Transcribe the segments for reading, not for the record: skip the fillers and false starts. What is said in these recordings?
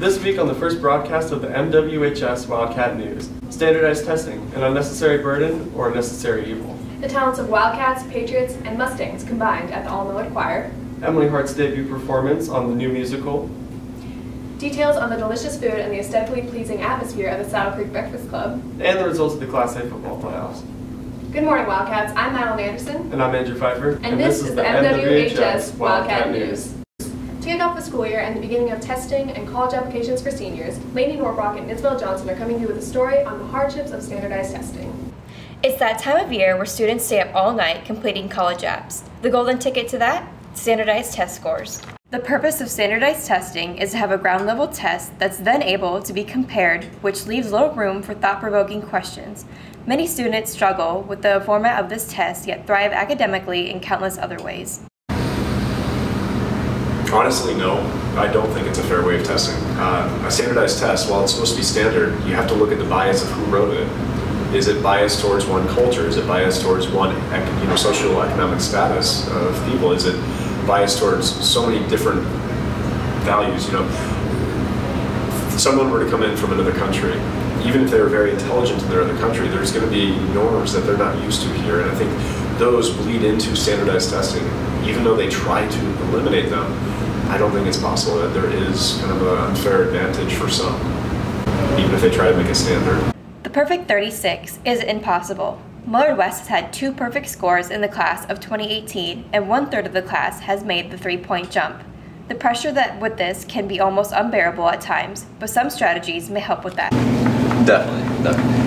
This week on the first broadcast of the MWHS Wildcat News, standardized testing, an unnecessary burden or a necessary evil. The talents of Wildcats, Patriots, and Mustangs combined at the All-Millard Choir. Emily Hart's debut performance on the new musical. Details on the delicious food and the aesthetically pleasing atmosphere of the Saddle Creek Breakfast Club. And the results of the Class A football playoffs. Good morning, Wildcats. I'm Madeline Anderson. And I'm Andrew Pfeiffer. And this is the MWHS Wildcat News. To kick off the school year and the beginning of testing and college applications for seniors, Lainey Norbrock and Isabel Johnson are coming to you with a story on the hardships of standardized testing. It's that time of year where students stay up all night completing college apps. The golden ticket to that? Standardized test scores. The purpose of standardized testing is to have a ground level test that's then able to be compared, which leaves little room for thought-provoking questions. Many students struggle with the format of this test, yet thrive academically in countless other ways. Honestly, no. I don't think it's a fair way of testing. A standardized test, while it's supposed to be standard, you have to look at the bias of who wrote it. Is it biased towards one culture? Is it biased towards one socioeconomic status of people? Is it biased towards so many different values? If someone were to come in from another country, even if they were very intelligent in their other country, there's going to be norms that they're not used to here, and I think those bleed into standardized testing. Even though they try to eliminate them, I don't think it's possible. That there is kind of an unfair advantage for some, even if they try to make it standard. The perfect 36 is impossible. Millard West has had 2 perfect scores in the class of 2018, and 1/3 of the class has made the 3-point jump. The pressure that with this can be almost unbearable at times, but some strategies may help with that. Definitely.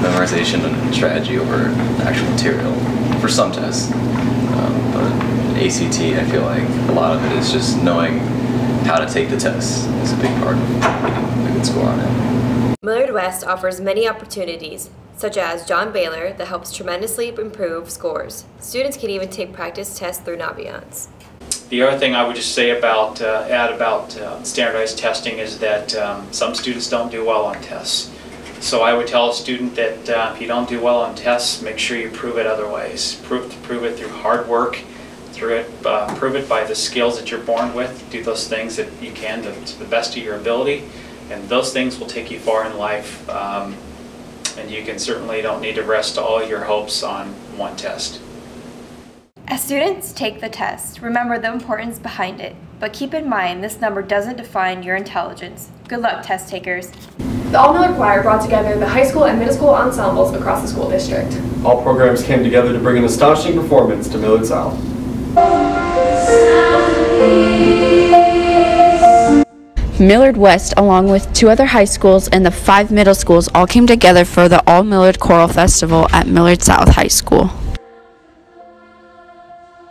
Memorization and strategy over actual material for some tests. But ACT, I feel like a lot of it is just knowing how to take the test. It's a big part of getting a good score on it. Millard West offers many opportunities, such as John Baylor, that helps tremendously improve scores. Students can even take practice tests through Naviance. The other thing I would just say about standardized testing is that some students don't do well on tests. So I would tell a student that if you don't do well on tests, make sure you prove it other ways. Prove it through hard work, prove it by the skills that you're born with. Do those things that you can to the best of your ability, and those things will take you far in life. And you can certainly don't need to rest all your hopes on one test. As students take the test, remember the importance behind it, but keep in mind this number doesn't define your intelligence. Good luck, test takers. The All-Millard Choir brought together the high school and middle school ensembles across the school district. All programs came together to bring an astonishing performance to Millard South. Millard West, along with 2 other high schools and the 5 middle schools, all came together for the All-Millard Choral Festival at Millard South High School.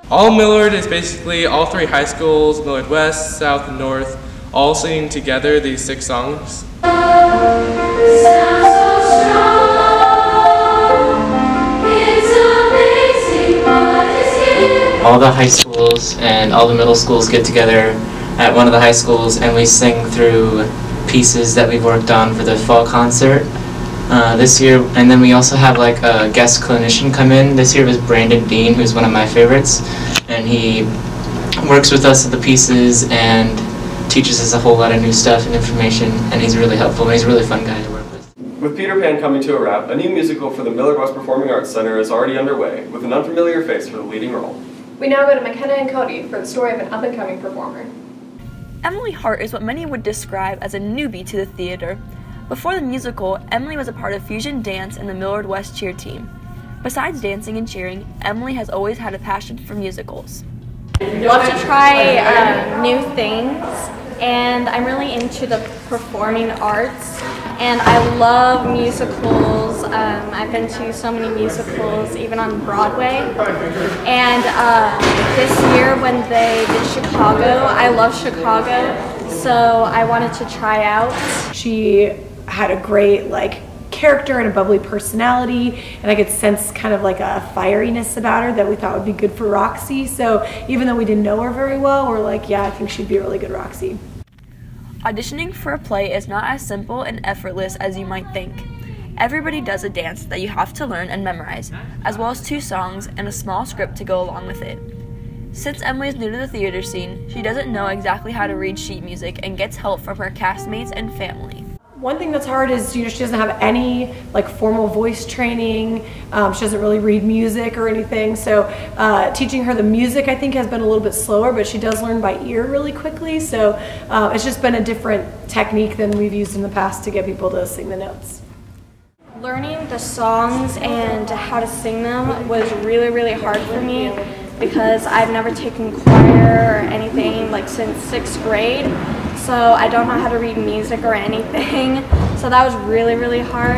All-Millard is basically all 3 high schools, Millard West, South, and North, all singing together these 6 songs. All the high schools and all the middle schools get together at one of the high schools, and we sing through pieces that we've worked on for the fall concert this year. And then we also have like a guest clinician come in. This year was Brandon Dean, who's one of my favorites, and he works with us at the pieces and teaches us a whole lot of new stuff and information, and he's really helpful, and he's a really fun guy to work with. With Peter Pan coming to a wrap, a new musical for the Millard West Performing Arts Center is already underway, with an unfamiliar face for the leading role. We now go to McKenna and Cody for the story of an up-and-coming performer. Emily Hart is what many would describe as a newbie to the theater. Before the musical, Emily was a part of fusion dance in the Millard West cheer team. Besides dancing and cheering, Emily has always had a passion for musicals. Love to try new things, and I'm really into the performing arts, and I love musicals. I've been to so many musicals, even on Broadway, and this year when they did Chicago, I love Chicago, so I wanted to try out. She had a great character and a bubbly personality, and I could sense kind of like a fieriness about her that we thought would be good for Roxy. So even though we didn't know her very well, we're like, yeah, I think she'd be a really good Roxy. Auditioning for a play is not as simple and effortless as you might think. Everybody does a dance that you have to learn and memorize, as well as 2 songs and a small script to go along with it. Since Emily is new to the theater scene, she doesn't know exactly how to read sheet music and gets help from her castmates and family. One thing that's hard is, she doesn't have any formal voice training. She doesn't really read music or anything. So teaching her the music, I think, has been a little bit slower, but she does learn by ear really quickly. So it's just been a different technique than we've used in the past to get people to sing the notes. Learning the songs and how to sing them was really, really hard for me because I've never taken choir or anything since 6th grade. So I don't know how to read music or anything. So that was really, really hard.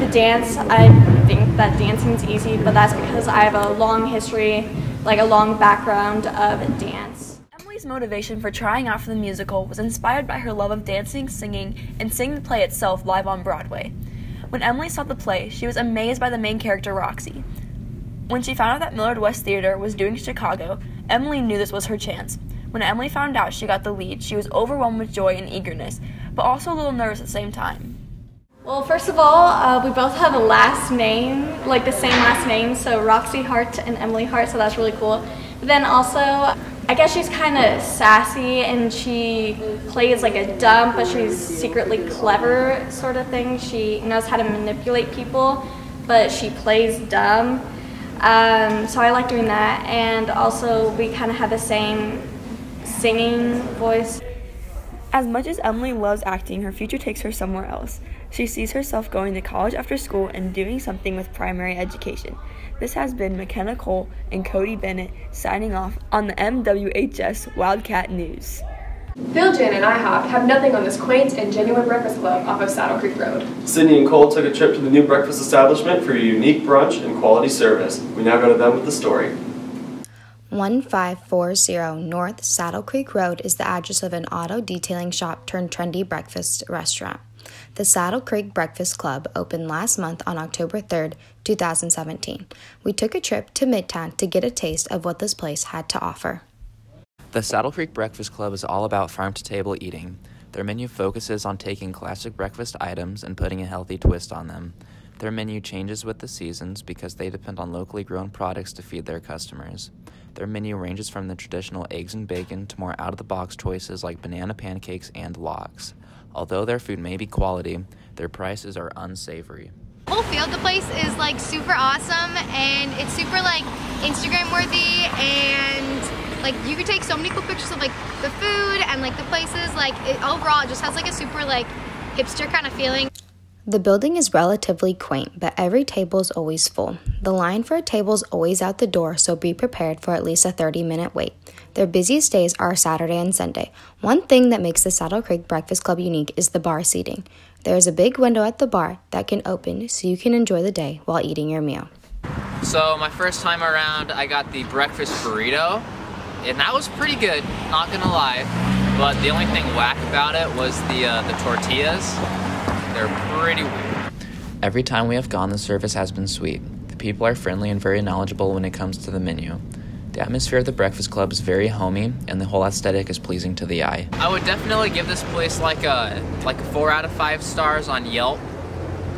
The dance, I think that dancing's easy, but that's because I have a long history, a long background of dance. Emily's motivation for trying out for the musical was inspired by her love of dancing, singing, and seeing the play itself live on Broadway. When Emily saw the play, she was amazed by the main character, Roxy. When she found out that Millard West Theater was doing Chicago, Emily knew this was her chance. When Emily found out she got the lead, she was overwhelmed with joy and eagerness, but also a little nervous at the same time. Well, first of all, we both have a last name, the same last name, so Roxy Hart and Emily Hart, so that's really cool. But then also, I guess she's kind of sassy and she plays a dumb, but she's secretly clever sort of thing. She knows how to manipulate people, but she plays dumb. So I like doing that, and also we kind of have the same singing voice. As much as Emily loves acting, her future takes her somewhere else. She sees herself going to college after school and doing something with primary education. This has been McKenna Cole and Cody Bennett signing off on the MWHS Wildcat News. Phil, Jan, and IHOP have nothing on this quaint and genuine breakfast club off of Saddle Creek Road. Sydney and Cole took a trip to the new breakfast establishment for a unique brunch and quality service. We now go to them with the story. 1540 North Saddle Creek Road is the address of an auto detailing shop turned trendy breakfast restaurant. The Saddle Creek Breakfast Club opened last month on October 3rd, 2017. We took a trip to Midtown to get a taste of what this place had to offer. The Saddle Creek Breakfast Club is all about farm-to-table eating. Their menu focuses on taking classic breakfast items and putting a healthy twist on them. Their menu changes with the seasons because they depend on locally grown products to feed their customers. Their menu ranges from the traditional eggs and bacon to more out-of-the-box choices like banana pancakes and lox. Although their food may be quality, their prices are unsavory. The whole feel of the place is super awesome, and it's super Instagram worthy, and you could take so many cool pictures of the food and the places. Overall it just has a super hipster kind of feeling. The building is relatively quaint, but every table is always full. The line for a table is always out the door, so be prepared for at least a 30-minute wait. Their busiest days are Saturday and Sunday. One thing that makes the Saddle Creek Breakfast Club unique is the bar seating. There is a big window at the bar that can open so you can enjoy the day while eating your meal. So my first time around, I got the breakfast burrito, and that was pretty good, not gonna lie. But the only thing whack about it was the tortillas. They're pretty weird. Every time we have gone, the service has been sweet. The people are friendly and very knowledgeable when it comes to the menu. The atmosphere of the Breakfast Club is very homey, and the whole aesthetic is pleasing to the eye. I would definitely give this place a 4 out of 5 stars on Yelp,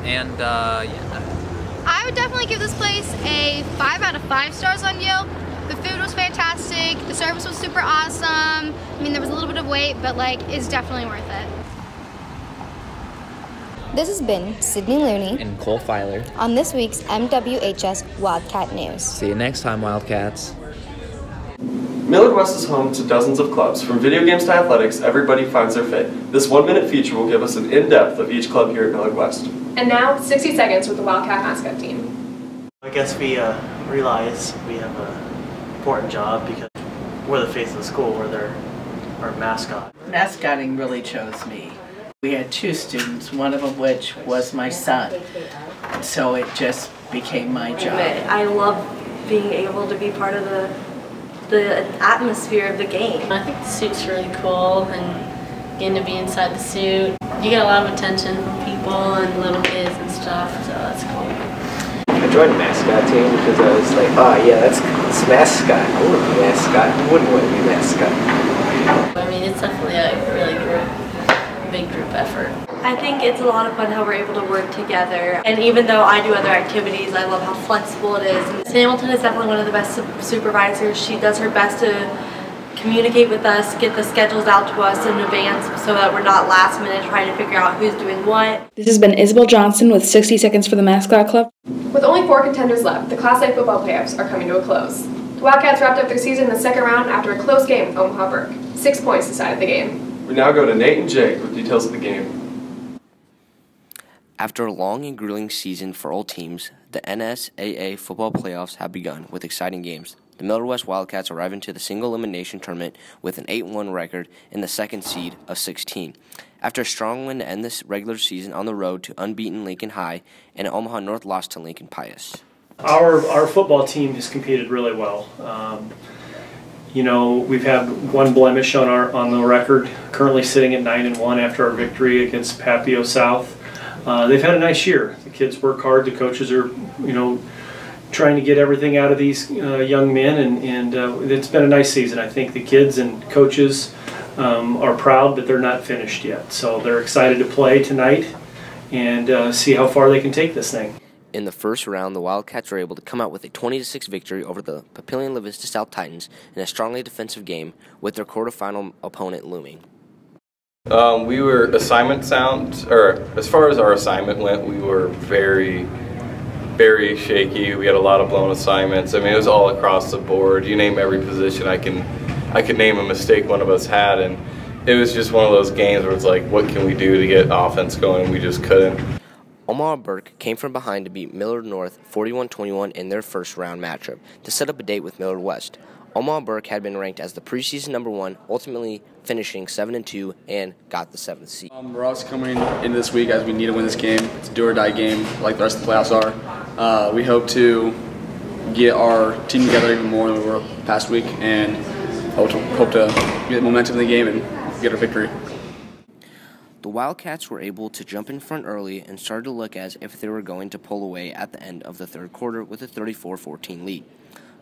and yeah. I would definitely give this place a 5 out of 5 stars on Yelp. The food was fantastic, the service was super awesome. I mean, there was a little bit of wait, but it's definitely worth it. This has been Sydney Looney and Cole Filer on this week's MWHS Wildcat News. See you next time, Wildcats. Millard West is home to dozens of clubs. From video games to athletics, everybody finds their fit. This 1-minute feature will give us an in-depth of each club here at Millard West. And now, 60 seconds with the Wildcat mascot team. I guess we realize we have an important job because we're the face of the school, we're our mascot. Mascotting really chose me. We had 2 students, one of them which was my son, so it just became my job. I love being able to be part of the atmosphere of the game. I think the suit's really cool, and getting to be inside the suit. You get a lot of attention from people and little kids and stuff, so that's cool. I joined the mascot team because I was like, oh yeah, that's mascot. I want to be mascot. Who wouldn't want to be mascot? I mean, it's definitely a really big group effort. I think it's a lot of fun how we're able to work together. And even though I do other activities, I love how flexible it is. Ms. Hamilton is definitely one of the best supervisors. She does her best to communicate with us, get the schedules out to us in advance so that we're not last minute trying to figure out who's doing what. This has been Isabel Johnson with 60 Seconds for the Mascot Club. With only 4 contenders left, the Class A football playoffs are coming to a close. The Wildcats wrapped up their season in the second round after a close game with Omaha Burke. 6 points decided the game. We now go to Nate and Jake with details of the game. After a long and grueling season for all teams, the NSAA football playoffs have begun with exciting games. The Millard West Wildcats arrive into the single elimination tournament with an 8-1 record in the second seed of 16. After a strong win to end this regular season on the road to unbeaten Lincoln High, and Omaha North lost to Lincoln Pius. Our football team has competed really well. You know, we've had one blemish on the record, currently sitting at 9-1 after our victory against Papio South. They've had a nice year. The kids work hard. The coaches are, you know, trying to get everything out of these young men, and it's been a nice season. I think the kids and coaches are proud, but they're not finished yet. So they're excited to play tonight and see how far they can take this thing. In the first round, the Wildcats were able to come out with a 20-6 victory over the Papillion-La Vista South Titans in a strongly defensive game, with their quarterfinal opponent looming. We were assignment sound, or as far as our assignment went, we were very shaky. We had a lot of blown assignments. I mean, it was all across the board. You name every position, I could name a mistake one of us had, and it was just one of those games where it's like, what can we do to get offense going? We just couldn't. Omaha Burke came from behind to beat Millard North 41-21 in their first round matchup to set up a date with Millard West. Omaha Burke had been ranked as the preseason #1, ultimately finishing 7-2 and got the 7th seed. We're also coming into this week as we need to win this game. It's a do-or-die game like the rest of the playoffs are. We hope to get our team together even more than we were past week, and hope to get momentum in the game and get a victory. The Wildcats were able to jump in front early and started to look as if they were going to pull away at the end of the third quarter with a 34-14 lead.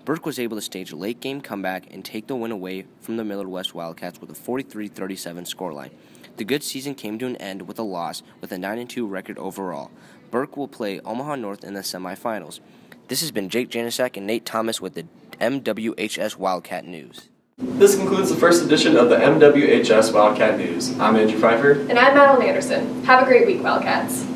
Burke was able to stage a late-game comeback and take the win away from the Millard West Wildcats with a 43-37 scoreline. The good season came to an end with a loss with a 9-2 record overall. Burke will play Omaha North in the semifinals. This has been Jake Janicek and Nate Thomas with the MWHS Wildcat News. This concludes the first edition of the MWHS Wildcat News. I'm Andrew Pfeiffer. And I'm Madeline Anderson. Have a great week, Wildcats.